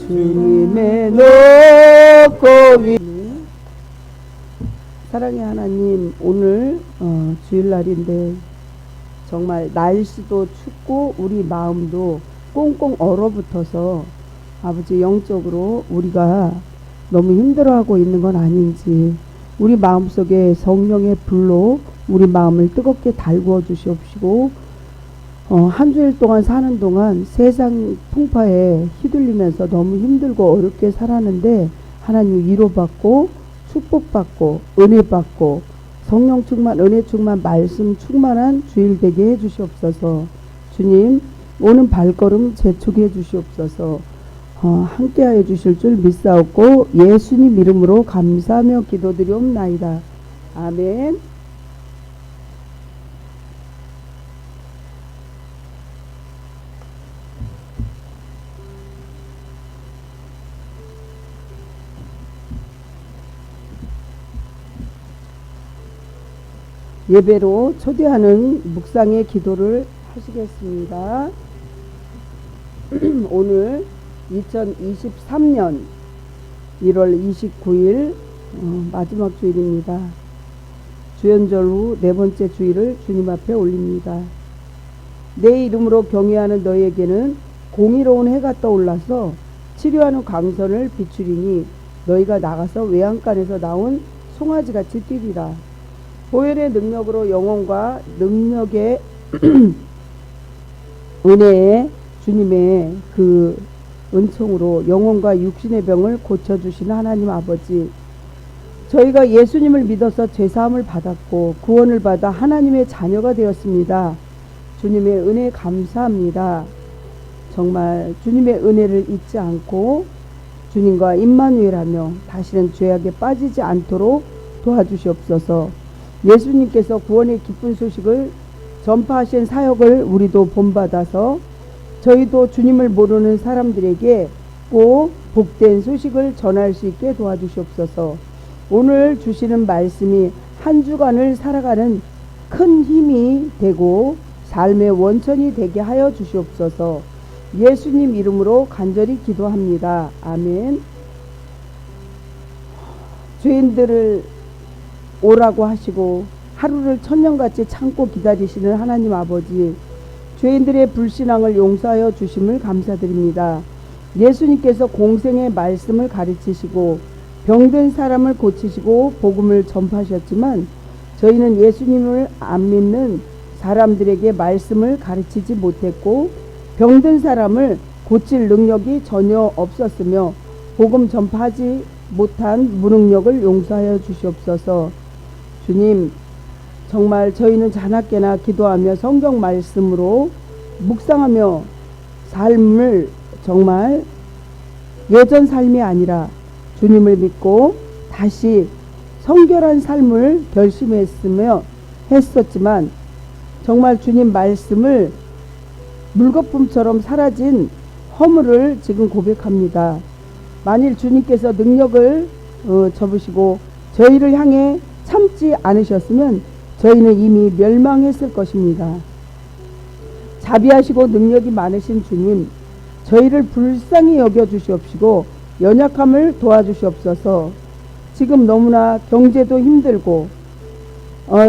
주님의 높고 위 사랑의 하나님, 오늘 주일날인데 정말 날씨도 춥고 우리 마음도 꽁꽁 얼어붙어서 아버지, 영적으로 우리가 너무 힘들어하고 있는 건 아닌지 우리 마음속에 성령의 불로 우리 마음을 뜨겁게 달구어 주시옵시고, 한 주일 동안 사는 동안 세상 풍파에 휘둘리면서 너무 힘들고 어렵게 살았는데 하나님 위로받고 축복받고 은혜받고 성령 충만, 은혜 충만, 말씀 충만한 주일 되게 해주시옵소서. 주님, 오는 발걸음 재촉해 주시옵소서. 함께하여 주실 줄 믿사옵고 예수님 이름으로 감사하며 기도드리옵나이다. 아멘. 예배로 초대하는 묵상의 기도를 하시겠습니다. 오늘 2023년 1월 29일 마지막 주일입니다. 주연절 후 네 번째 주일을 주님 앞에 올립니다. 내 이름으로 경외하는 너희에게는 공의로운 해가 떠올라서 치료하는 광선을 비추리니 너희가 나가서 외양간에서 나온 송아지같이 뛰리라. 보혈의 능력으로 영혼과 능력의 은혜의 주님의 그 은총으로 영혼과 육신의 병을 고쳐주시는 하나님 아버지, 저희가 예수님을 믿어서 죄사함을 받았고 구원을 받아 하나님의 자녀가 되었습니다. 주님의 은혜 감사합니다. 정말 주님의 은혜를 잊지 않고 주님과 임마누엘하며 다시는 죄악에 빠지지 않도록 도와주시옵소서. 예수님께서 구원의 기쁜 소식을 전파하신 사역을 우리도 본받아서 저희도 주님을 모르는 사람들에게 꼭 복된 소식을 전할 수 있게 도와주시옵소서. 오늘 주시는 말씀이 한 주간을 살아가는 큰 힘이 되고 삶의 원천이 되게 하여 주시옵소서. 예수님 이름으로 간절히 기도합니다. 아멘. 죄인들을 오라고 하시고 하루를 천년같이 참고 기다리시는 하나님 아버지, 죄인들의 불신앙을 용서하여 주심을 감사드립니다. 예수님께서 공생의 말씀을 가르치시고 병든 사람을 고치시고 복음을 전파하셨지만 저희는 예수님을 안 믿는 사람들에게 말씀을 가르치지 못했고 병든 사람을 고칠 능력이 전혀 없었으며 복음 전파하지 못한 무능력을 용서하여 주시옵소서. 주님, 정말 저희는 자나깨나 기도하며 성경 말씀으로 묵상하며 삶을 정말 예전 삶이 아니라 주님을 믿고 다시 성결한 삶을 했었지만 정말 주님 말씀을 물거품처럼 사라진 허물을 지금 고백합니다. 만일 주님께서 능력을 접으시고 저희를 향해 참지 않으셨으면 저희는 이미 멸망했을 것입니다. 자비하시고 능력이 많으신 주님, 저희를 불쌍히 여겨주시옵시고 연약함을 도와주시옵소서. 지금 너무나 경제도 힘들고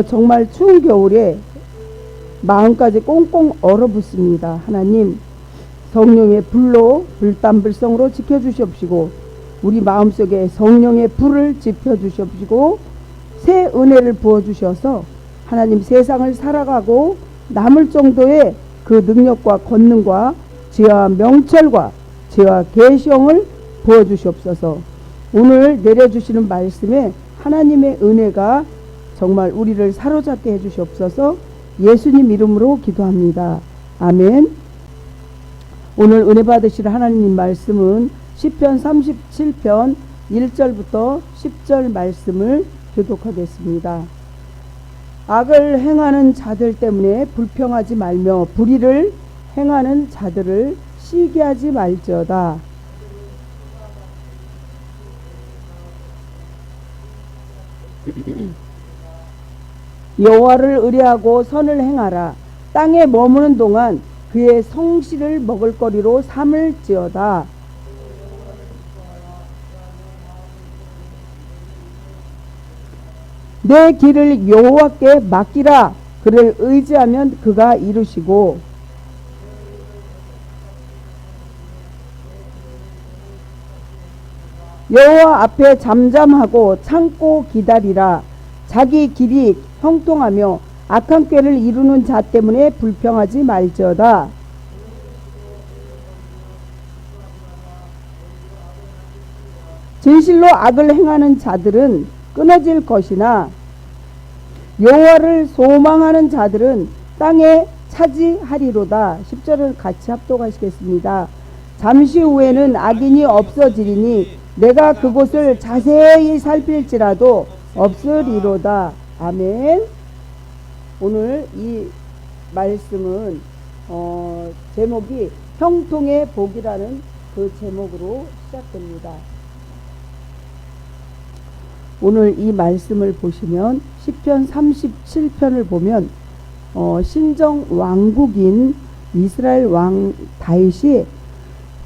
정말 추운 겨울에 마음까지 꽁꽁 얼어붙습니다. 하나님, 성령의 불로 불땀불성으로 지켜주시옵시고 우리 마음속에 성령의 불을 지펴주시옵시고 새 은혜를 부어주셔서 하나님 세상을 살아가고 남을 정도의 그 능력과 권능과 지혜와 명철과 지혜와 계시형을 부어주시옵소서. 오늘 내려주시는 말씀에 하나님의 은혜가 정말 우리를 사로잡게 해주시옵소서. 예수님 이름으로 기도합니다. 아멘. 오늘 은혜 받으실 하나님 말씀은 시편 37편 1절부터 10절 말씀을 교독하겠습니다. 악을 행하는 자들 때문에 불평하지 말며 불의를 행하는 자들을 시기하지 말지어다. 여호와를 의뢰하고 선을 행하라. 땅에 머무는 동안 그의 성실을 먹을거리로 삼을지어다. 내 길을 여호와께 맡기라. 그를 의지하면 그가 이루시고 여호와 앞에 잠잠하고 참고 기다리라. 자기 길이 형통하며 악한 꾀를 이루는 자 때문에 불평하지 말지어다. 진실로 악을 행하는 자들은 끊어질 것이나 여호와를 소망하는 자들은 땅에 차지하리로다. 10절을 같이 합독하시겠습니다. 잠시 후에는 악인이 없어지리니 내가 그곳을 자세히 살필지라도 없으리로다. 아멘. 오늘 이 말씀은 제목이 형통의 복이라는 그 제목으로 시작됩니다. 오늘 이 말씀을 보시면 시편 37편을 보면 신정 왕국인 이스라엘 왕 다윗이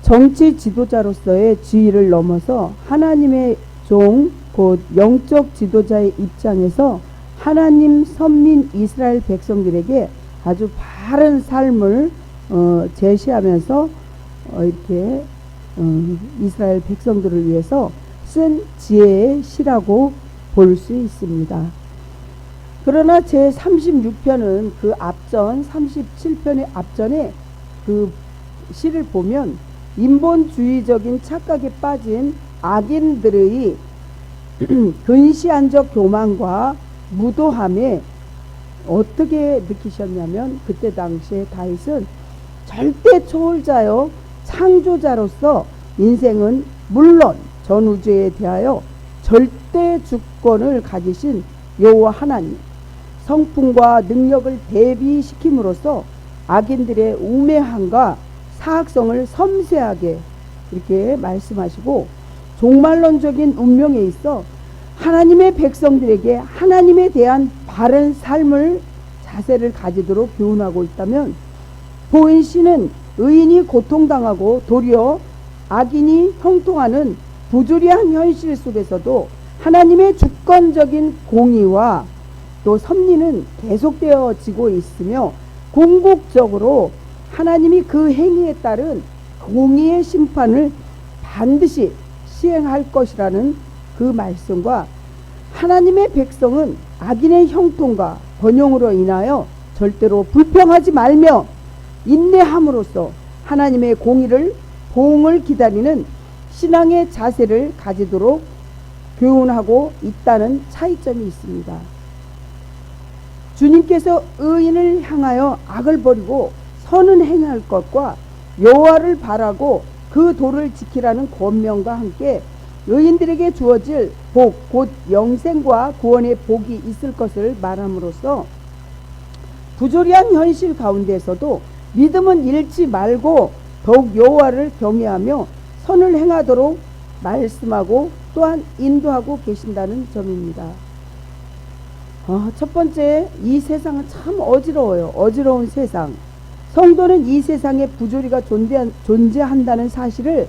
정치 지도자로서의 지위를 넘어서 하나님의 종 곧 영적 지도자의 입장에서 하나님 선민 이스라엘 백성들에게 아주 바른 삶을 제시하면서 이렇게 이스라엘 백성들을 위해서 쓴 지혜의 시라고 볼 수 있습니다. 그러나 제 36편은 그 앞전 37편의 앞전에 그 시를 보면 인본주의적인 착각에 빠진 악인들의 근시안적 교만과 무도함에 어떻게 느끼셨냐면 그때 당시에 다윗은 절대 초월자요 창조자로서 인생은 물론 전 우주에 대하여 절대 주권을 가지신 여호와 하나님 성품과 능력을 대비시킴으로써 악인들의 우매함과 사악성을 섬세하게 이렇게 말씀하시고 종말론적인 운명에 있어 하나님의 백성들에게 하나님에 대한 바른 삶을 자세를 가지도록 교훈하고 있다면 보인 시는 의인이 고통당하고 도리어 악인이 형통하는 부조리한 현실 속에서도 하나님의 주권적인 공의와 또 섭리는 계속되어지고 있으며 궁극적으로 하나님이 그 행위에 따른 공의의 심판을 반드시 시행할 것이라는 그 말씀과 하나님의 백성은 악인의 형통과 번영으로 인하여 절대로 불평하지 말며 인내함으로써 하나님의 공의를 보응을 기다리는 신앙의 자세를 가지도록 교훈하고 있다는 차이점이 있습니다. 주님께서 의인을 향하여 악을 버리고 선은 행할 것과 여호와를 바라고 그 도를 지키라는 권명과 함께 의인들에게 주어질 복, 곧 영생과 구원의 복이 있을 것을 말함으로써 부조리한 현실 가운데서도 믿음은 잃지 말고 더욱 여호와를 경외하며 선을 행하도록 말씀하고 또한 인도하고 계신다는 점입니다. 첫 번째, 이 세상은 참 어지러워요. 어지러운 세상. 성도는 이 세상에 부조리가 존재한다는 사실을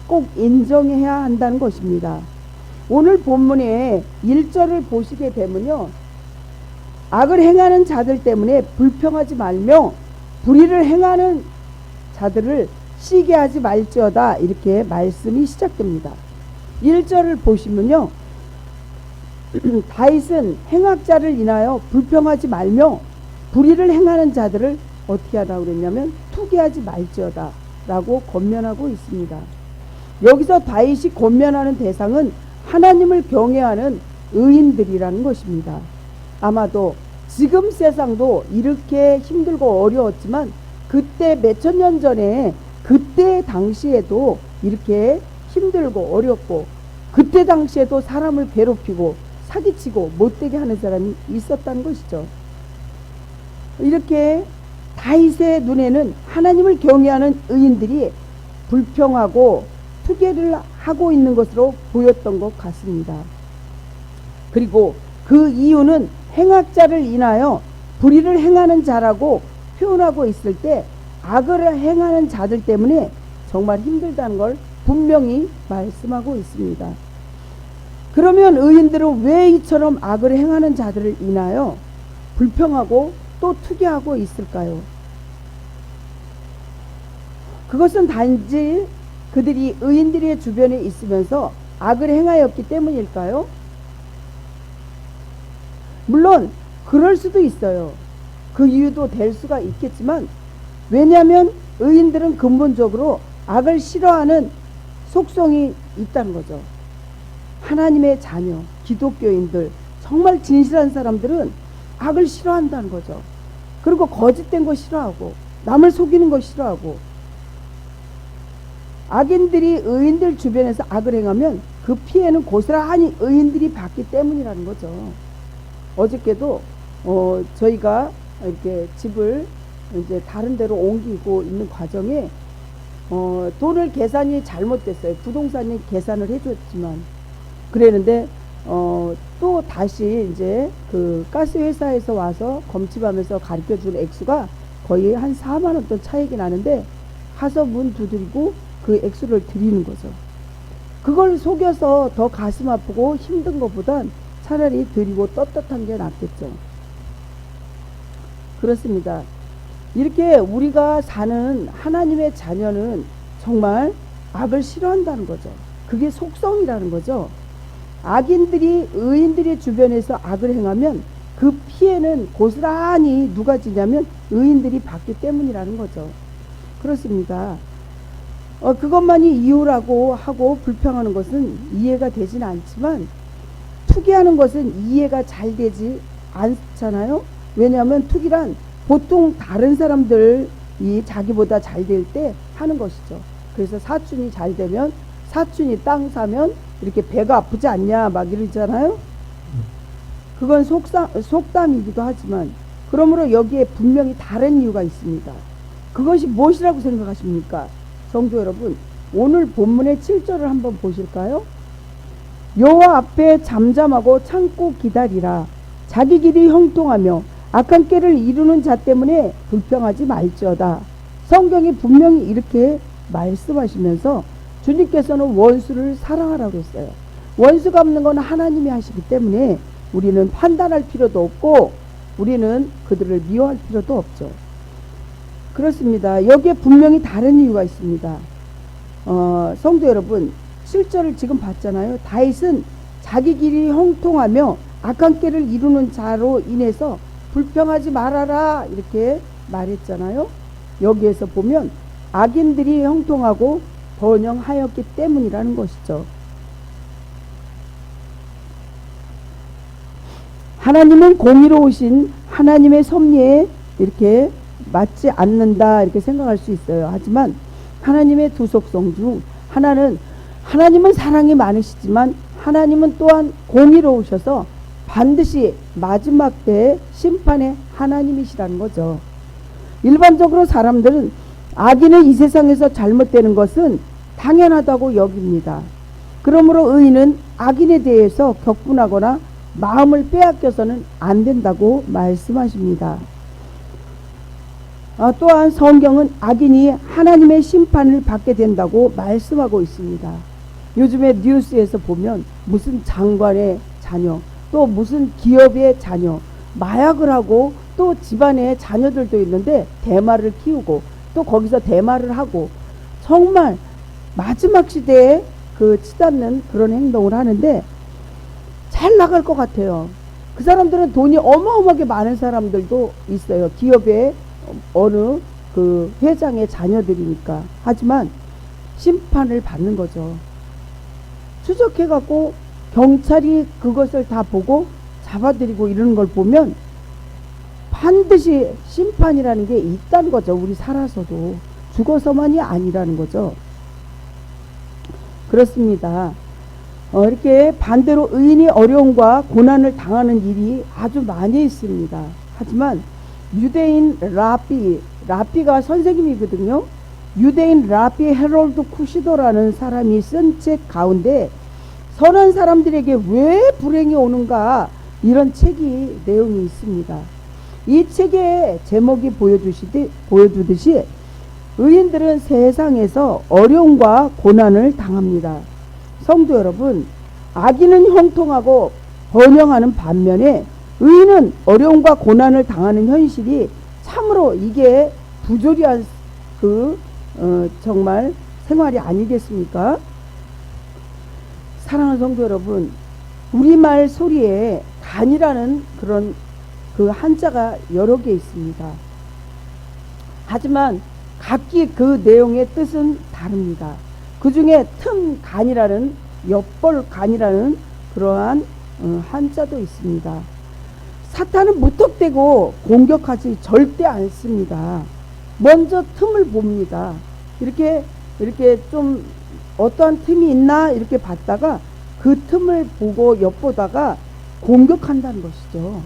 꼭 인정해야 한다는 것입니다. 오늘 본문의 1절을 보시게 되면요, 악을 행하는 자들 때문에 불평하지 말며 불의를 행하는 자들을 시기하지 말지어다, 이렇게 말씀이 시작됩니다. 1절을 보시면요, 다윗은 행악자를 인하여 불평하지 말며 불의를 행하는 자들을 어떻게 하라고 그랬냐면 투기하지 말지어다 라고 권면하고 있습니다. 여기서 다윗이 권면하는 대상은 하나님을 경외하는 의인들이라는 것입니다. 아마도 지금 세상도 이렇게 힘들고 어려웠지만 그때 몇천 년 전에 그때 당시에도 이렇게 힘들고 어렵고 그때 당시에도 사람을 괴롭히고 사기치고 못되게 하는 사람이 있었다는 것이죠. 이렇게 다윗의 눈에는 하나님을 경외하는 의인들이 불평하고 투개를 하고 있는 것으로 보였던 것 같습니다. 그리고 그 이유는 행악자를 인하여 불의를 행하는 자라고 표현하고 있을 때 악을 행하는 자들 때문에 정말 힘들다는 걸 분명히 말씀하고 있습니다. 그러면 의인들은 왜 이처럼 악을 행하는 자들을 인하여 불평하고 또 투기하고 있을까요? 그것은 단지 그들이 의인들의 주변에 있으면서 악을 행하였기 때문일까요? 물론 그럴 수도 있어요. 그 이유도 될 수가 있겠지만, 왜냐하면 의인들은 근본적으로 악을 싫어하는 속성이 있다는 거죠. 하나님의 자녀, 기독교인들, 정말 진실한 사람들은 악을 싫어한다는 거죠. 그리고 거짓된 거 싫어하고 남을 속이는 거 싫어하고, 악인들이 의인들 주변에서 악을 행하면 그 피해는 고스란히 의인들이 받기 때문이라는 거죠. 어저께도 저희가 이렇게 집을 이제 다른 데로 옮기고 있는 과정에 돈을 계산이 잘못됐어요. 부동산이 계산을 해줬지만 그랬는데 또 다시 이제 그 가스 회사에서 와서 검침하면서 가르쳐준 액수가 거의 한 4만 원 돈 차이가 나는데, 가서 문 두드리고 그 액수를 드리는 거죠. 그걸 속여서 더 가슴 아프고 힘든 것보단 차라리 드리고 떳떳한 게 낫겠죠. 그렇습니다. 이렇게 우리가 사는 하나님의 자녀는 정말 악을 싫어한다는 거죠. 그게 속성이라는 거죠. 악인들이 의인들의 주변에서 악을 행하면 그 피해는 고스란히 누가 지냐면 의인들이 받기 때문이라는 거죠. 그렇습니다. 그것만이 이유라고 하고 불평하는 것은 이해가 되지는 않지만, 투기하는 것은 이해가 잘 되지 않잖아요. 왜냐하면 투기란 보통 다른 사람들이 자기보다 잘 될 때 하는 것이죠. 그래서 사촌이 잘 되면, 사촌이 땅 사면 이렇게 배가 아프지 않냐 막 이러잖아요. 그건 속담이기도 하지만, 그러므로 여기에 분명히 다른 이유가 있습니다. 그것이 무엇이라고 생각하십니까? 성도 여러분, 오늘 본문의 7절을 한번 보실까요? 여호와 앞에 잠잠하고 참고 기다리라. 자기 길이 형통하며 악한 꾀를 이루는 자 때문에 불평하지 말지어다. 성경이 분명히 이렇게 말씀하시면서 주님께서는 원수를 사랑하라고 했어요. 원수 갚는 건 하나님이 하시기 때문에 우리는 판단할 필요도 없고 우리는 그들을 미워할 필요도 없죠. 그렇습니다. 여기에 분명히 다른 이유가 있습니다. 성도 여러분, 7절을 지금 봤잖아요. 다윗은 자기 길이 형통하며 악한 꾀를 이루는 자로 인해서 불평하지 말아라 이렇게 말했잖아요. 여기에서 보면 악인들이 형통하고 번영하였기 때문이라는 것이죠. 하나님은 공의로우신 하나님의 섭리에 이렇게 맞지 않는다 이렇게 생각할 수 있어요. 하지만 하나님의 두 속성 중 하나님은 사랑이 많으시지만 하나님은 또한 공의로우셔서 반드시 마지막 때의 심판의 하나님이시라는 거죠. 일반적으로 사람들은 악인은 이 세상에서 잘못되는 것은 당연하다고 여깁니다. 그러므로 의인은 악인에 대해서 격분하거나 마음을 빼앗겨서는 안 된다고 말씀하십니다. 또한 성경은 악인이 하나님의 심판을 받게 된다고 말씀하고 있습니다. 요즘에 뉴스에서 보면 무슨 장관의 자녀, 또 무슨 기업의 자녀, 마약을 하고 또 집안에 자녀들도 있는데 대마를 키우고 또 거기서 대마를 하고, 정말 마지막 시대에 그 치닫는 그런 행동을 하는데 잘 나갈 것 같아요. 그 사람들은 돈이 어마어마하게 많은 사람들도 있어요. 기업에 어느 그 회장의 자녀들이니까. 하지만 심판을 받는 거죠. 추적해갖고 경찰이 그것을 다 보고 잡아들이고 이러는 걸 보면 반드시 심판이라는 게 있다는 거죠. 우리 살아서도 죽어서만이 아니라는 거죠. 그렇습니다. 이렇게 반대로 의인이 어려움과 고난을 당하는 일이 아주 많이 있습니다. 하지만 유대인 라비가 선생님이거든요. 유대인 라비 헤롤드 쿠시도라는 사람이 쓴 책 가운데 선한 사람들에게 왜 불행이 오는가 이런 책이 내용이 있습니다. 이 책의 제목이 보여주듯이 의인들은 세상에서 어려움과 고난을 당합니다. 성도 여러분, 악인은 형통하고 번영하는 반면에 의인은 어려움과 고난을 당하는 현실이 참으로 이게 부조리한 정말 생활이 아니겠습니까? 사랑하는 성도 여러분, 우리말 소리에 간이라는 그런 그 한자가 여러 개 있습니다. 하지만 각기 그 내용의 뜻은 다릅니다. 그 중에 틈간이라는 엿벌간이라는 그러한 한자도 있습니다. 사탄은 무턱대고 공격하지 절대 않습니다. 먼저 틈을 봅니다. 이렇게 좀 어떠한 틈이 있나 이렇게 봤다가 그 틈을 보고 엿보다가 공격한다는 것이죠.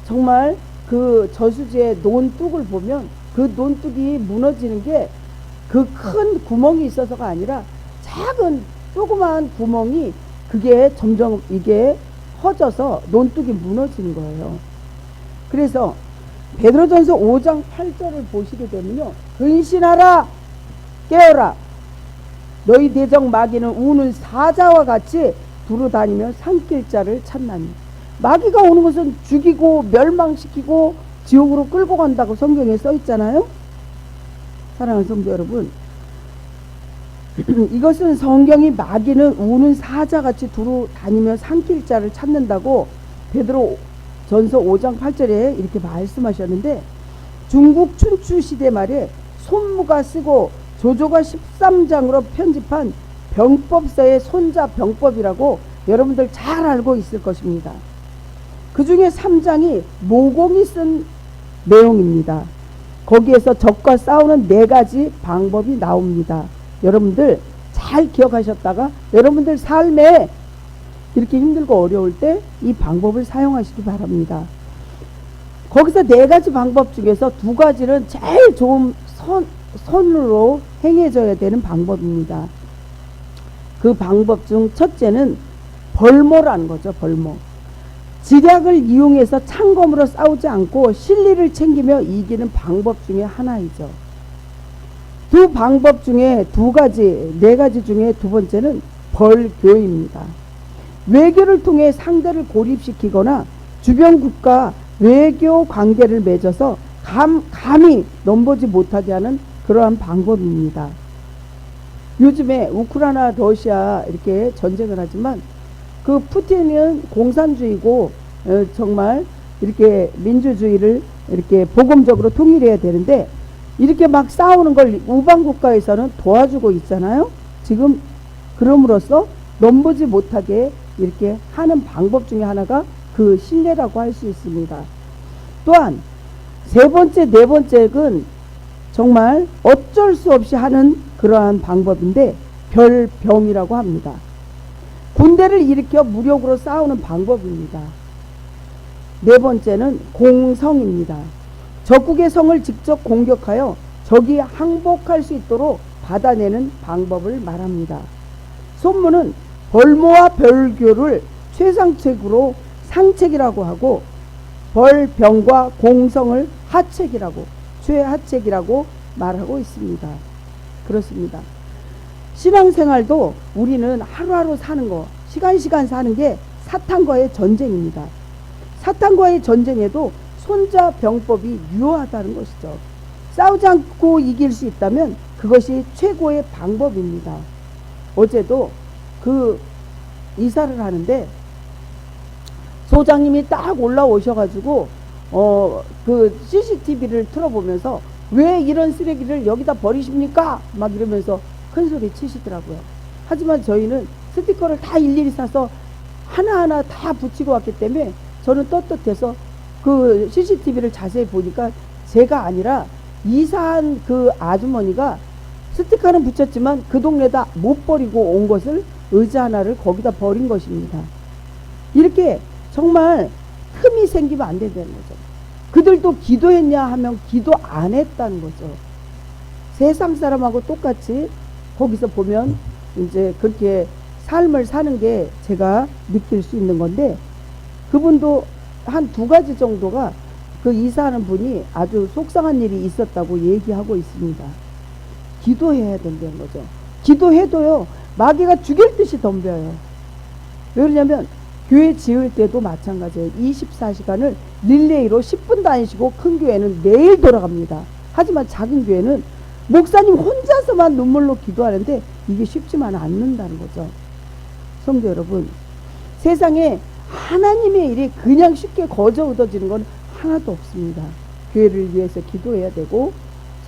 정말 그 저수지의 논둑을 보면 그 논둑이 무너지는 게 그 큰 구멍이 있어서가 아니라 작은 조그마한 구멍이 그게 점점 이게 허져서 논둑이 무너지는 거예요. 그래서 베드로전서 5장 8절을 보시게 되면요, 근신하라, 깨어라, 너희 대적 마귀는 우는 사자와 같이 두루다니며 삼킬 자를 찾나니. 마귀가 오는 것은 죽이고 멸망시키고 지옥으로 끌고 간다고 성경에 써 있잖아요. 사랑하는 성도 여러분, 이것은 성경이 마귀는 우는 사자같이 두루 다니며 삼킬 자를 찾는다고 베드로 전서 5장 8절에 이렇게 말씀하셨는데, 중국 춘추 시대 말에 손무가 쓰고 조조가 13장으로 편집한 병법서의 손자병법이라고 여러분들 잘 알고 있을 것입니다. 그 중에 3장이 모공이 쓴 내용입니다. 거기에서 적과 싸우는 4가지 방법이 나옵니다. 여러분들 잘 기억하셨다가 여러분들 삶에 이렇게 힘들고 어려울 때 이 방법을 사용하시기 바랍니다. 거기서 4가지 방법 중에서 2가지는 제일 좋은 선으로 행해져야 되는 방법입니다. 그 방법 중 첫째는 벌모라는 거죠. 벌모. 지략을 이용해서 창검으로 싸우지 않고 실리를 챙기며 이기는 방법 중에 하나이죠. 두 방법 중에 2가지, 4가지 중에 2번째는 벌교입니다. 외교를 통해 상대를 고립시키거나 주변 국가 외교 관계를 맺어서 감히 넘보지 못하게 하는 그러한 방법입니다. 요즘에 우크라이나 러시아 이렇게 전쟁을 하지만 그 푸틴은 공산주의고 정말 이렇게 민주주의를 이렇게 복음적으로 통일해야 되는데 이렇게 막 싸우는 걸 우방 국가에서는 도와주고 있잖아요. 지금 그럼으로써 넘보지 못하게 이렇게 하는 방법 중에 하나가 그 신뢰라고 할 수 있습니다. 또한 3번째, 4번째는 정말 어쩔 수 없이 하는 그러한 방법인데 별병이라고 합니다. 군대를 일으켜 무력으로 싸우는 방법입니다. 4번째는 공성입니다. 적국의 성을 직접 공격하여 적이 항복할 수 있도록 받아내는 방법을 말합니다. 손문은 벌모와 별교를 최상책으로 상책이라고 하고 벌병과 공성을 하책이라고 최하책이라고 말하고 있습니다. 그렇습니다. 신앙생활도 우리는 하루하루 사는 거, 시간 사는 게 사탄과의 전쟁입니다. 사탄과의 전쟁에도 손자병법이 유효하다는 것이죠. 싸우지 않고 이길 수 있다면 그것이 최고의 방법입니다. 어제도 그 이사를 하는데 소장님이 딱 올라오셔가지고 그 CCTV를 틀어보면서 왜 이런 쓰레기를 여기다 버리십니까? 막 이러면서 큰 소리 치시더라고요. 하지만 저희는 스티커를 다 일일이 사서 하나하나 다 붙이고 왔기 때문에 저는 떳떳해서 그 CCTV를 자세히 보니까 제가 아니라 이사한 그 아주머니가 스티커는 붙였지만 그 동네다 못 버리고 온 것을 의자 하나를 거기다 버린 것입니다. 이렇게 정말 틈이 생기면 안 된다는 거죠. 그들도 기도했냐 하면 기도 안 했다는 거죠. 세상 사람하고 똑같이 거기서 보면 이제 그렇게 삶을 사는 게 제가 느낄 수 있는 건데, 그분도 한 2가지 정도가 그 이사하는 분이 아주 속상한 일이 있었다고 얘기하고 있습니다. 기도해야 된다는 거죠. 기도해도요, 마귀가 죽일 듯이 덤벼요. 왜 그러냐면 교회 지을 때도 마찬가지예요. 24시간을 릴레이로 10분 다니시고 큰 교회는 매일 돌아갑니다. 하지만 작은 교회는 목사님 혼자서만 눈물로 기도하는데 이게 쉽지만 않는다는 거죠. 성도 여러분, 세상에 하나님의 일이 그냥 쉽게 거저 얻어지는 건 하나도 없습니다. 교회를 위해서 기도해야 되고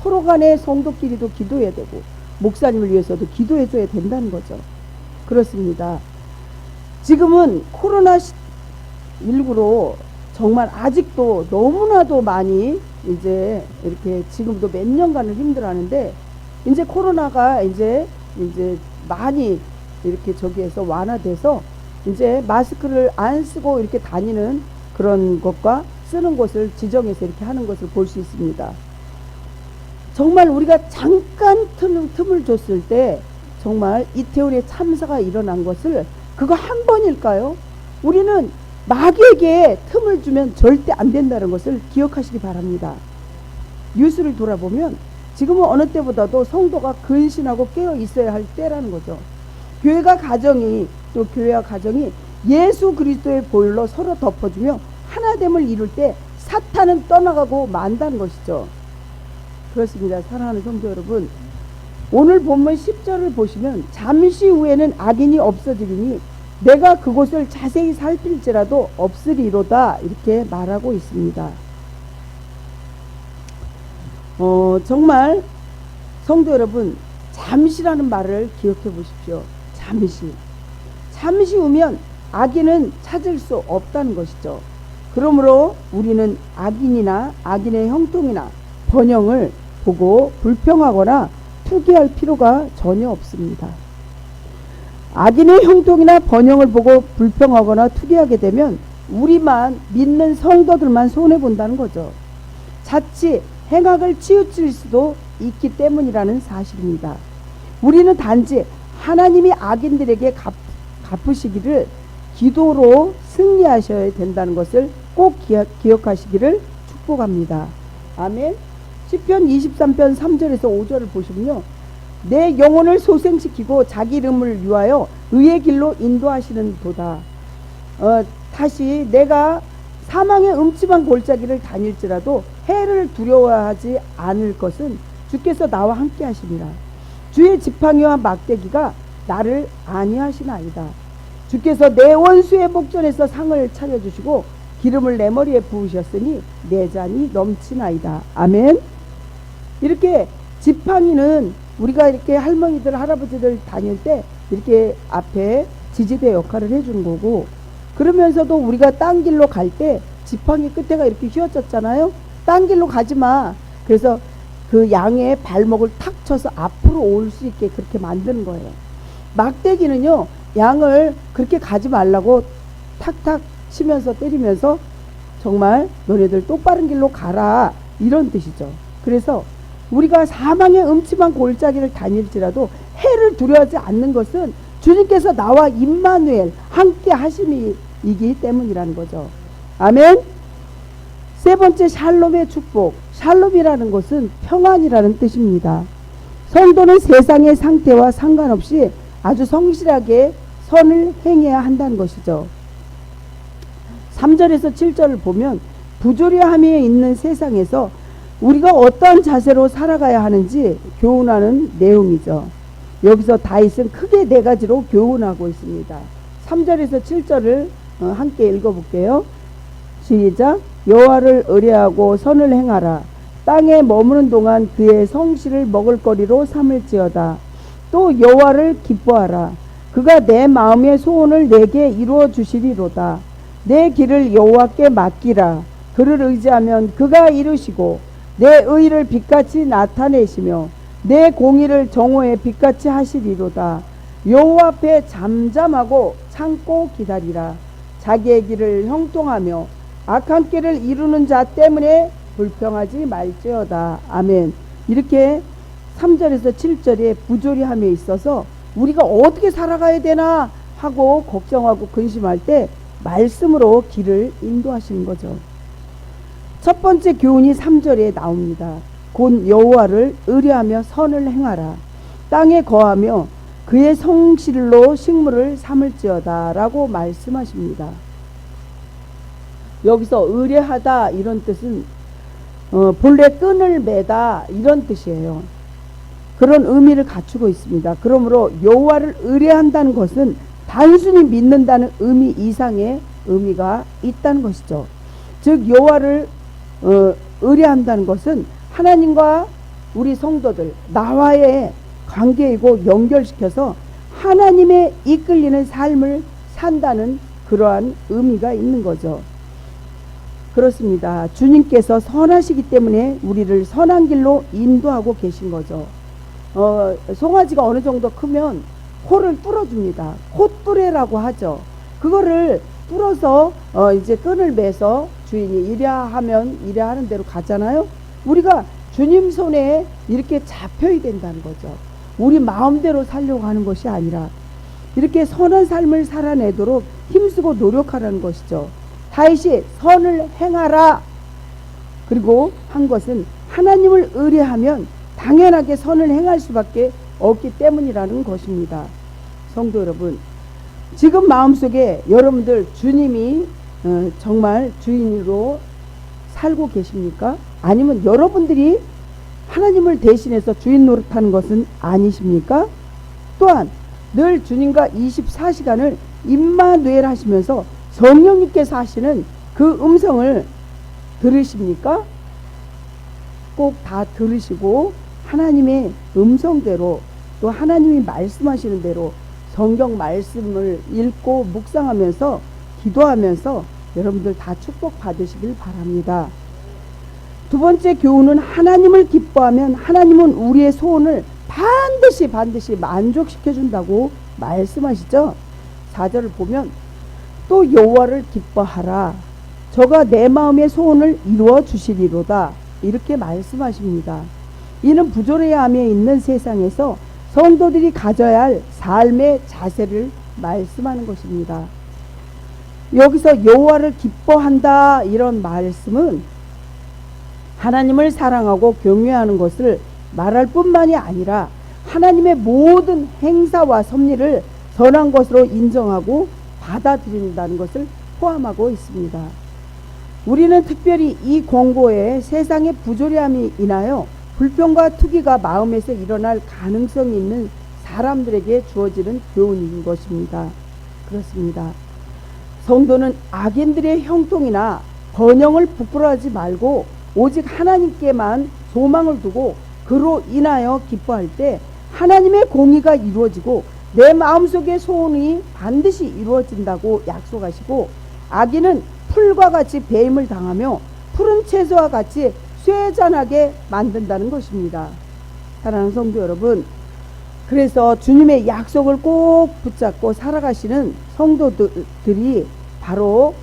서로 간에 성도끼리도 기도해야 되고 목사님을 위해서도 기도해 줘야 된다는 거죠. 그렇습니다. 지금은 코로나19로 정말 아직도 너무나도 많이 이제 이렇게 지금도 몇 년간을 힘들어하는데 이제 코로나가 이제 많이 이렇게 저기에서 완화돼서 이제 마스크를 안 쓰고 이렇게 다니는 그런 것과 쓰는 것을 지정해서 이렇게 하는 것을 볼 수 있습니다. 정말 우리가 잠깐 틈을 줬을 때 정말 이태원의 참사가 일어난 것을 그거 한 번일까요? 우리는 마귀에게 틈을 주면 절대 안 된다는 것을 기억하시기 바랍니다. 뉴스를 돌아보면 지금은 어느 때보다도 성도가 근신하고 깨어 있어야 할 때라는 거죠. 교회와 가정이 예수 그리스도의 보혈로 서로 덮어주며 하나됨을 이룰 때 사탄은 떠나가고 만다는 것이죠. 그렇습니다. 사랑하는 성도 여러분, 오늘 본문 10절을 보시면 잠시 후에는 악인이 없어지리니 내가 그곳을 자세히 살필지라도 없으리로다 이렇게 말하고 있습니다. 정말 성도 여러분, 잠시라는 말을 기억해 보십시오. 잠시 후면 악인은 찾을 수 없다는 것이죠. 그러므로 우리는 악인이나 악인의 형통이나 번영을 보고 불평하거나 투기할 필요가 전혀 없습니다. 악인의 형통이나 번영을 보고 불평하거나 투기하게 되면 우리만 믿는 성도들만 손해본다는 거죠. 자칫 행악을 치우칠 수도 있기 때문이라는 사실입니다. 우리는 단지 하나님이 악인들에게 갚으시기를 기도로 승리하셔야 된다는 것을 꼭 기억하시기를 축복합니다. 아멘. 시편 23편 3절에서 5절을 보시면요, 내 영혼을 소생시키고 자기 이름을 위하여 의의 길로 인도하시는 도다. 다시 내가 사망의 음침한 골짜기를 다닐지라도 해를 두려워하지 않을 것은 주께서 나와 함께 하심이라. 주의 지팡이와 막대기가 나를 안위하시나이다. 주께서 내 원수의 목전에서 상을 차려주시고 기름을 내 머리에 부으셨으니 내 잔이 넘치나이다. 아멘. 이렇게 지팡이는 우리가 이렇게 할머니들 할아버지들 다닐 때 이렇게 앞에 지지대 역할을 해주는 거고, 그러면서도 우리가 딴 길로 갈 때 지팡이 끝에가 이렇게 휘어졌잖아요. 딴 길로 가지마. 그래서 그 양의 발목을 탁 쳐서 앞으로 올 수 있게 그렇게 만드는 거예요. 막대기는요, 양을 그렇게 가지 말라고 탁탁 치면서 때리면서 정말 너네들 똑바른 길로 가라 이런 뜻이죠. 그래서 우리가 사망의 음침한 골짜기를 다닐지라도 해를 두려워하지 않는 것은 주님께서 나와 임마누엘 함께 하심이기 때문이라는 거죠. 아멘. 세 번째, 샬롬의 축복. 샬롬이라는 것은 평안이라는 뜻입니다. 성도는 세상의 상태와 상관없이 아주 성실하게 선을 행해야 한다는 것이죠. 3절에서 7절을 보면 부조리함에 있는 세상에서 우리가 어떠한 자세로 살아가야 하는지 교훈하는 내용이죠. 여기서 다윗은 크게 네 가지로 교훈하고 있습니다. 3절에서 7절을 함께 읽어볼게요. 시작. 여호와를 의뢰하고 선을 행하라. 땅에 머무는 동안 그의 성실을 먹을거리로 삼을지어다. 또 여호와를 기뻐하라. 그가 내 마음의 소원을 내게 이루어 주시리로다. 내 길을 여호와께 맡기라. 그를 의지하면 그가 이루시고 내 의를 빛같이 나타내시며 내 공의를 정오의 빛같이 하시리로다. 여호와 앞에 잠잠하고 참고 기다리라. 자기의 길을 형통하며 악한 길을 이루는 자 때문에 불평하지 말지어다. 아멘. 이렇게 3절에서 7절에 부조리함에 있어서 우리가 어떻게 살아가야 되나 하고 걱정하고 근심할 때 말씀으로 길을 인도하시는 거죠. 첫 번째 교훈이 3절에 나옵니다. 곧 여호와를 의뢰하며 선을 행하라. 땅에 거하며 그의 성실로 식물을 삼을지어다 라고 말씀하십니다. 여기서 의뢰하다 이런 뜻은 본래 끈을 매다 이런 뜻이에요. 그런 의미를 갖추고 있습니다. 그러므로 여호와를 의뢰한다는 것은 단순히 믿는다는 의미 이상의 의미가 있다는 것이죠. 즉 여호와를 의뢰한다는 것은 하나님과 우리 성도들 나와의 관계이고 연결시켜서 하나님의 이끌리는 삶을 산다는 그러한 의미가 있는 거죠. 그렇습니다. 주님께서 선하시기 때문에 우리를 선한 길로 인도하고 계신 거죠. 송아지가 어느 정도 크면 코를 뚫어줍니다. 콧뚜레라고 하죠. 그거를 뚫어서 이제 끈을 매서 주인이 이래야 하면 이래야 하는 대로 가잖아요. 우리가 주님 손에 이렇게 잡혀야 된다는 거죠. 우리 마음대로 살려고 하는 것이 아니라 이렇게 선한 삶을 살아내도록 힘쓰고 노력하라는 것이죠. 다윗이 선을 행하라 그리고 한 것은 하나님을 의뢰하면 당연하게 선을 행할 수밖에 없기 때문이라는 것입니다. 성도 여러분, 지금 마음속에 여러분들 주님이 정말 주인으로 살고 계십니까? 아니면 여러분들이 하나님을 대신해서 주인 노릇하는 것은 아니십니까? 또한 늘 주님과 24시간을 임마누엘 하시면서 성령님께서 하시는 그 음성을 들으십니까? 꼭 다 들으시고 하나님의 음성대로 또 하나님이 말씀하시는 대로 성경 말씀을 읽고 묵상하면서 기도하면서 여러분들 다 축복 받으시길 바랍니다. 두 번째 교훈은 하나님을 기뻐하면 하나님은 우리의 소원을 반드시 만족시켜 준다고 말씀하시죠. 4절을 보면 또 여호와를 기뻐하라 저가 내 마음의 소원을 이루어 주시리로다 이렇게 말씀하십니다. 이는 부조리함에 있는 세상에서 성도들이 가져야 할 삶의 자세를 말씀하는 것입니다. 여기서 여호와를 기뻐한다 이런 말씀은 하나님을 사랑하고 경외하는 것을 말할 뿐만이 아니라 하나님의 모든 행사와 섭리를 선한 것으로 인정하고 받아들인다는 것을 포함하고 있습니다. 우리는 특별히 이 권고에 세상의 부조리함이 인하여 불평과 투기가 마음에서 일어날 가능성이 있는 사람들에게 주어지는 교훈인 것입니다. 그렇습니다. 성도는 악인들의 형통이나 번영을 부끄러워하지 말고 오직 하나님께만 소망을 두고 그로 인하여 기뻐할 때 하나님의 공의가 이루어지고 내 마음속의 소원이 반드시 이루어진다고 약속하시고 악인은 풀과 같이 배임을 당하며 푸른 채소와 같이 쇠잔하게 만든다는 것입니다. 사랑하는 성도 여러분, 그래서 주님의 약속을 꼭 붙잡고 살아가시는 성도들이 바로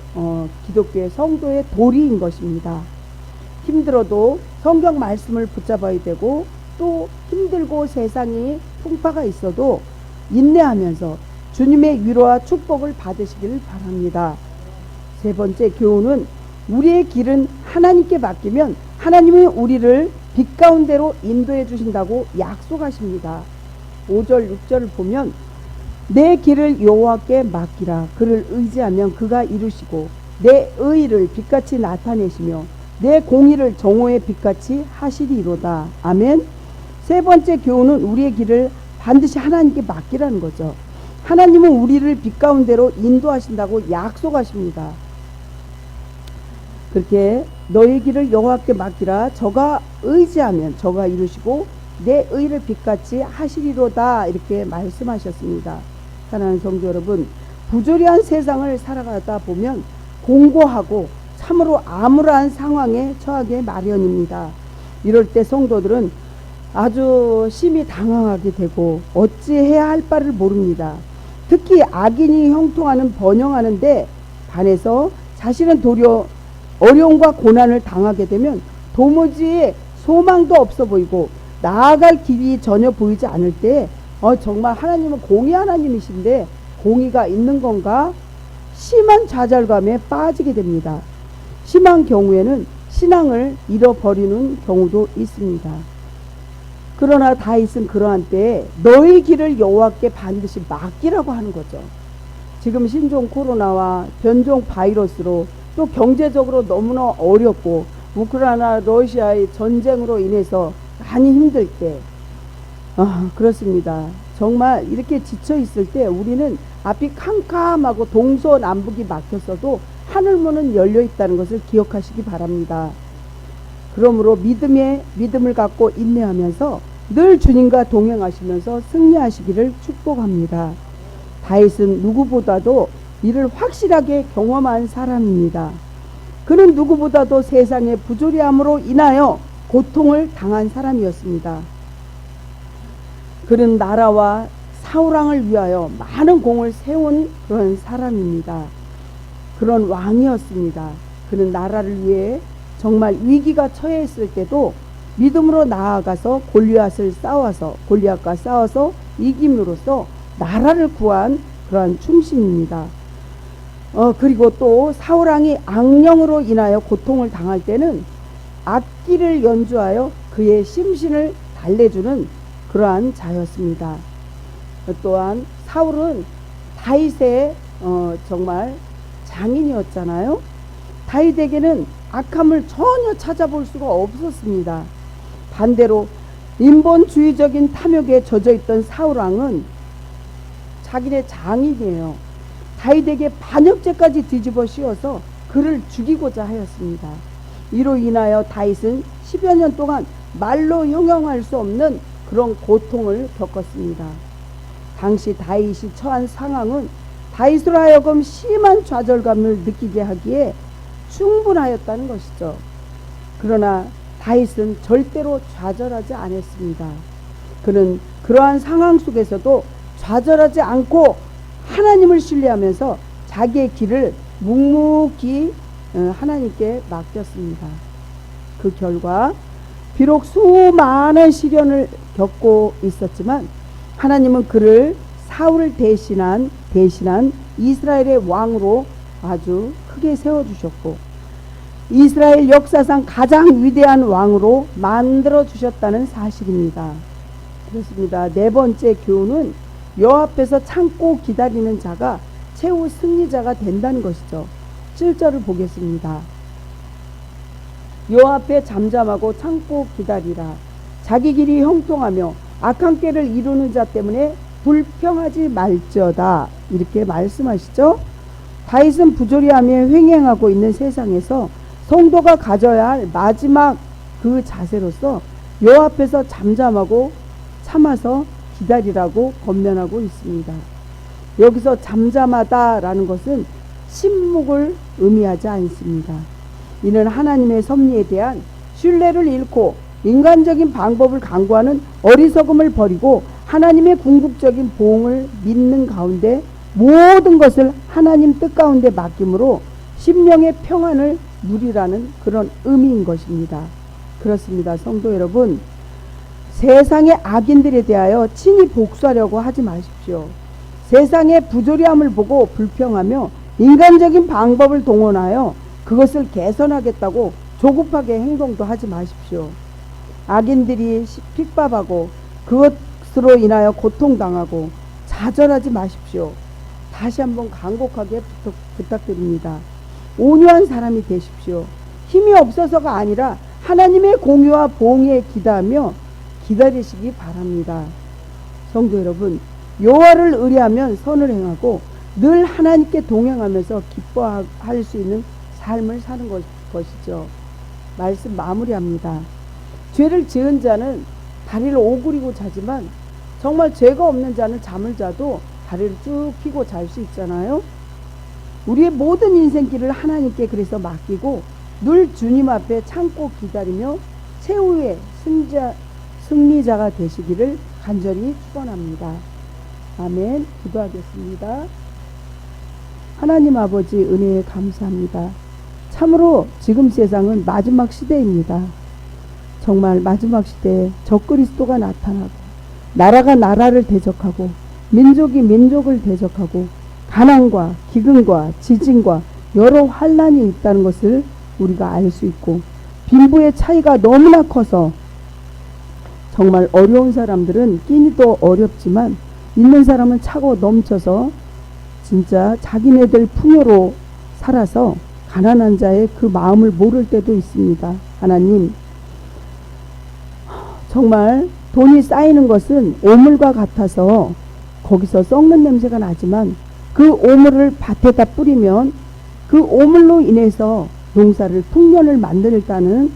기독교의 성도의 도리인 것입니다. 힘들어도 성경 말씀을 붙잡아야 되고 또 힘들고 세상이 풍파가 있어도 인내하면서 주님의 위로와 축복을 받으시길 바랍니다. 세 번째 교훈은 우리의 길은 하나님께 맡기면 하나님이 우리를 빛 가운데로 인도해 주신다고 약속하십니다. 5절 6절을 보면 내 길을 여호와께 맡기라 그를 의지하면 그가 이루시고 내 의를 빛같이 나타내시며 내 공의를 정오의 빛같이 하시리로다. 아멘. 세 번째 교훈은 우리의 길을 반드시 하나님께 맡기라는 거죠. 하나님은 우리를 빛 가운데로 인도하신다고 약속하십니다. 그렇게 너의 길을 여호와께 맡기라 저가 의지하면 저가 이루시고 내 의를 빛같이 하시리로다 이렇게 말씀하셨습니다. 사랑하는 성도 여러분, 부조리한 세상을 살아가다 보면 공고하고 참으로 암울한 상황에 처하게 마련입니다. 이럴 때 성도들은 아주 심히 당황하게 되고 어찌해야 할 바를 모릅니다. 특히 악인이 형통하는 번영하는데 반해서 자신은 도리어 어려움과 고난을 당하게 되면 도무지 소망도 없어 보이고 나아갈 길이 전혀 보이지 않을 때 정말 하나님은 공의 하나님이신데 공의가 있는 건가? 심한 좌절감에 빠지게 됩니다. 심한 경우에는 신앙을 잃어버리는 경우도 있습니다. 그러나 다윗은 그러한 때에 너희 길을 여호와께 반드시 맡기라고 하는 거죠. 지금 신종 코로나와 변종 바이러스로 또 경제적으로 너무나 어렵고 우크라이나 러시아의 전쟁으로 인해서 많이 힘들 때 그렇습니다. 정말 이렇게 지쳐 있을 때 우리는 앞이 캄캄하고 동서남북이 막혔어도 하늘문은 열려 있다는 것을 기억하시기 바랍니다. 그러므로 믿음을 갖고 인내하면서 늘 주님과 동행하시면서 승리하시기를 축복합니다. 다윗은 누구보다도 이를 확실하게 경험한 사람입니다. 그는 누구보다도 세상의 부조리함으로 인하여 고통을 당한 사람이었습니다. 그는 나라와 사울왕을 위하여 많은 공을 세운 그런 사람입니다. 그런 왕이었습니다. 그는 나라를 위해 정말 위기가 처해있을 때도 믿음으로 나아가서 골리앗과 싸워서 이김으로써 나라를 구한 그러한 충신입니다. 그리고 또 사울왕이 악령으로 인하여 고통을 당할 때는 악기를 연주하여 그의 심신을 달래주는 그러한 자였습니다. 또한 사울은 다윗의 정말 장인이었잖아요. 다윗에게는 악함을 전혀 찾아볼 수가 없었습니다. 반대로 인본주의적인 탐욕에 젖어있던 사울왕은 자기네 장인이에요. 다윗에게 반역죄까지 뒤집어 씌워서 그를 죽이고자 하였습니다. 이로 인하여 다윗은 10여 년 동안 말로 형용할 수 없는 그런 고통을 겪었습니다. 당시 다윗이 처한 상황은 다윗으로 하여금 심한 좌절감을 느끼게 하기에 충분하였다는 것이죠. 그러나 다윗은 절대로 좌절하지 않았습니다. 그는 그러한 상황 속에서도 좌절하지 않고 하나님을 신뢰하면서 자기의 길을 묵묵히 하나님께 맡겼습니다. 그 결과 비록 수많은 시련을 겪고 있었지만 하나님은 그를 사울을 대신한 이스라엘의 왕으로 아주 크게 세워주셨고 이스라엘 역사상 가장 위대한 왕으로 만들어 주셨다는 사실입니다. 그렇습니다. 네 번째 교훈은 여호와 앞에서 참고 기다리는 자가 최후 승리자가 된다는 것이죠. 7절을 보겠습니다. 여호와 앞에 잠잠하고 참고 기다리라. 자기 길이 형통하며 악한 꾀를 이루는 자 때문에 불평하지 말지어다. 이렇게 말씀하시죠. 다윗은 부조리하며 횡행하고 있는 세상에서 성도가 가져야 할 마지막 그 자세로서 여호와 앞에서 잠잠하고 참아서 기다리라고 권면하고 있습니다. 여기서 잠잠하다라는 것은 침묵을 의미하지 않습니다. 이는 하나님의 섭리에 대한 신뢰를 잃고 인간적인 방법을 강구하는 어리석음을 버리고 하나님의 궁극적인 보응을 믿는 가운데 모든 것을 하나님 뜻 가운데 맡김으로 심령의 평안을 누리라는 그런 의미인 것입니다. 그렇습니다. 성도 여러분, 세상의 악인들에 대하여 친히 복수하려고 하지 마십시오. 세상의 부조리함을 보고 불평하며 인간적인 방법을 동원하여 그것을 개선하겠다고 조급하게 행동도 하지 마십시오. 악인들이 핍박하고 그것으로 인하여 고통당하고 좌절하지 마십시오. 다시 한번 간곡하게 부탁드립니다. 온유한 사람이 되십시오. 힘이 없어서가 아니라 하나님의 공유와 보응에 기대하며 기다리시기 바랍니다. 성도 여러분, 여호와를 의뢰하면 선을 행하고 늘 하나님께 동행하면서 기뻐할 수 있는 삶을 사는 것이죠. 말씀 마무리합니다. 죄를 지은 자는 다리를 오그리고 자지만 정말 죄가 없는 자는 잠을 자도 다리를 쭉 펴고 잘 수 있잖아요. 우리의 모든 인생길을 하나님께 그래서 맡기고 늘 주님 앞에 참고 기다리며 최후의 승리자가 되시기를 간절히 축원합니다. 아멘. 기도하겠습니다. 하나님 아버지 은혜에 감사합니다. 참으로 지금 세상은 마지막 시대입니다. 정말 마지막 시대에 적그리스도가 나타나고 나라가 나라를 대적하고 민족이 민족을 대적하고 가난과 기근과 지진과 여러 환난이 있다는 것을 우리가 알 수 있고 빈부의 차이가 너무나 커서 정말 어려운 사람들은 끼니도 어렵지만 있는 사람은 차고 넘쳐서 진짜 자기네들 풍요로 살아서 가난한 자의 그 마음을 모를 때도 있습니다. 하나님, 정말 돈이 쌓이는 것은 오물과 같아서 거기서 썩는 냄새가 나지만 그 오물을 밭에다 뿌리면 그 오물로 인해서 농사를 풍년을 만들다는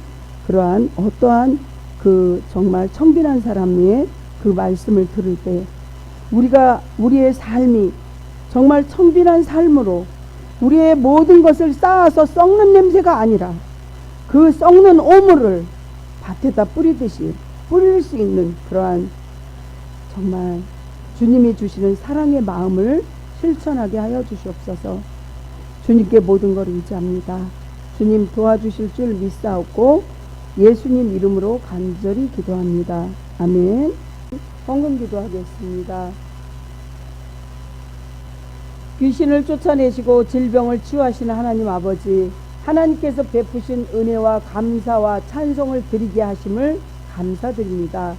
그러한 어떠한 그 정말 청빈한 사람의 그 말씀을 들을 때 우리가 우리의 삶이 정말 청빈한 삶으로 우리의 모든 것을 쌓아서 썩는 냄새가 아니라 그 썩는 오물을 밭에다 뿌리듯이 뿌릴 수 있는 그러한 정말 주님이 주시는 사랑의 마음을 실천하게 하여 주시옵소서. 주님께 모든 걸 의지합니다. 주님 도와주실 줄 믿사옵고 예수님 이름으로 간절히 기도합니다. 아멘. 헌금 기도하겠습니다. 귀신을 쫓아내시고 질병을 치유하시는 하나님 아버지, 하나님께서 베푸신 은혜와 감사와 찬송을 드리게 하심을 감사드립니다.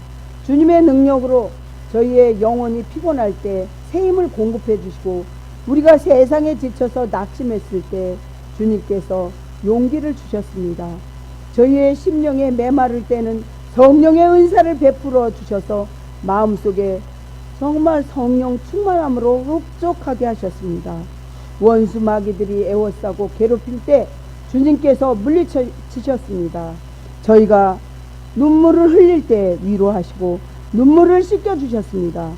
주님의 능력으로 저희의 영혼이 피곤할 때 새 힘을 공급해 주시고 우리가 세상에 지쳐서 낙심했을 때 주님께서 용기를 주셨습니다. 저희의 심령에 메마를 때는 성령의 은사를 베풀어 주셔서 마음속에 정말 성령 충만함으로 흡족하게 하셨습니다. 원수 마귀들이 애워싸고 괴롭힐 때 주님께서 물리치셨습니다. 저희가 눈물을 흘릴 때 위로하시고 눈물을 씻겨주셨습니다.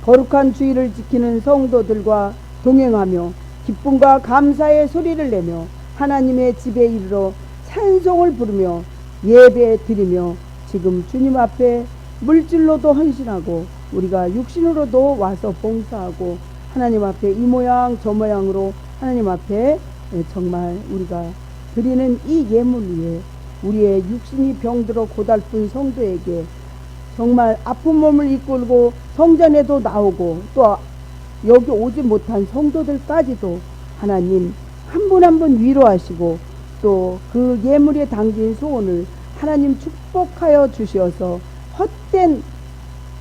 거룩한 주의를 지키는 성도들과 동행하며 기쁨과 감사의 소리를 내며 하나님의 집에 이르러 찬송을 부르며 예배 드리며 지금 주님 앞에 물질로도 헌신하고 우리가 육신으로도 와서 봉사하고 하나님 앞에 이 모양 저 모양으로 하나님 앞에 정말 우리가 드리는 이 예물 위에 우리의 육신이 병들어 고달픈 성도에게 정말 아픈 몸을 이끌고 성전에도 나오고 또 여기 오지 못한 성도들까지도 하나님 한 분 한 분 위로하시고 또 그 예물에 담긴 소원을 하나님 축복하여 주셔서 헛된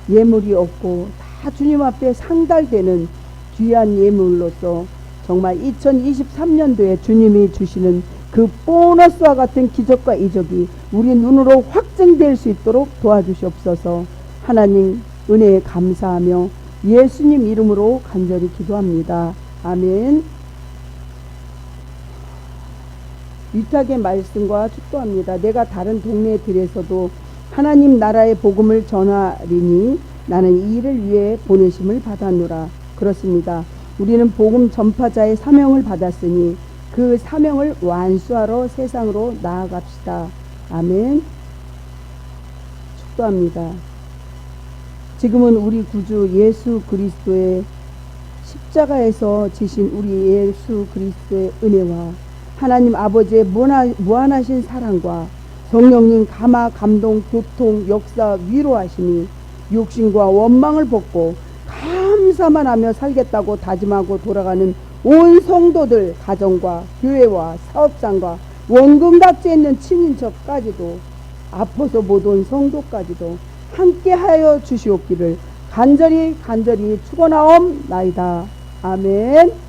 예물이 없고 다 주님 앞에 상달되는 귀한 예물로서 정말 2023년도에 주님이 주시는 그 보너스와 같은 기적과 이적이 우리 눈으로 확증될 수 있도록 도와주시옵소서. 하나님 은혜에 감사하며 예수님 이름으로 간절히 기도합니다. 아멘. 위탁의 말씀과 축도합니다. 내가 다른 동네들에서도 하나님 나라의 복음을 전하리니 나는 이 일을 위해 보내심을 받았노라. 그렇습니다. 우리는 복음 전파자의 사명을 받았으니 그 사명을 완수하러 세상으로 나아갑시다. 아멘. 축도합니다. 지금은 우리 구주 예수 그리스도의 십자가에서 지신 우리 예수 그리스도의 은혜와 하나님 아버지의 무한하신 사랑과 성령님 감화 감동 교통 역사 위로하시니 욕심과 원망을 벗고 감사만 하며 살겠다고 다짐하고 돌아가는 온 성도들 가정과 교회와 사업장과 원금각지에 있는 친인척까지도 아파서 못 온 성도까지도 함께하여 주시옵기를 간절히 축원하옵나이다. 아멘.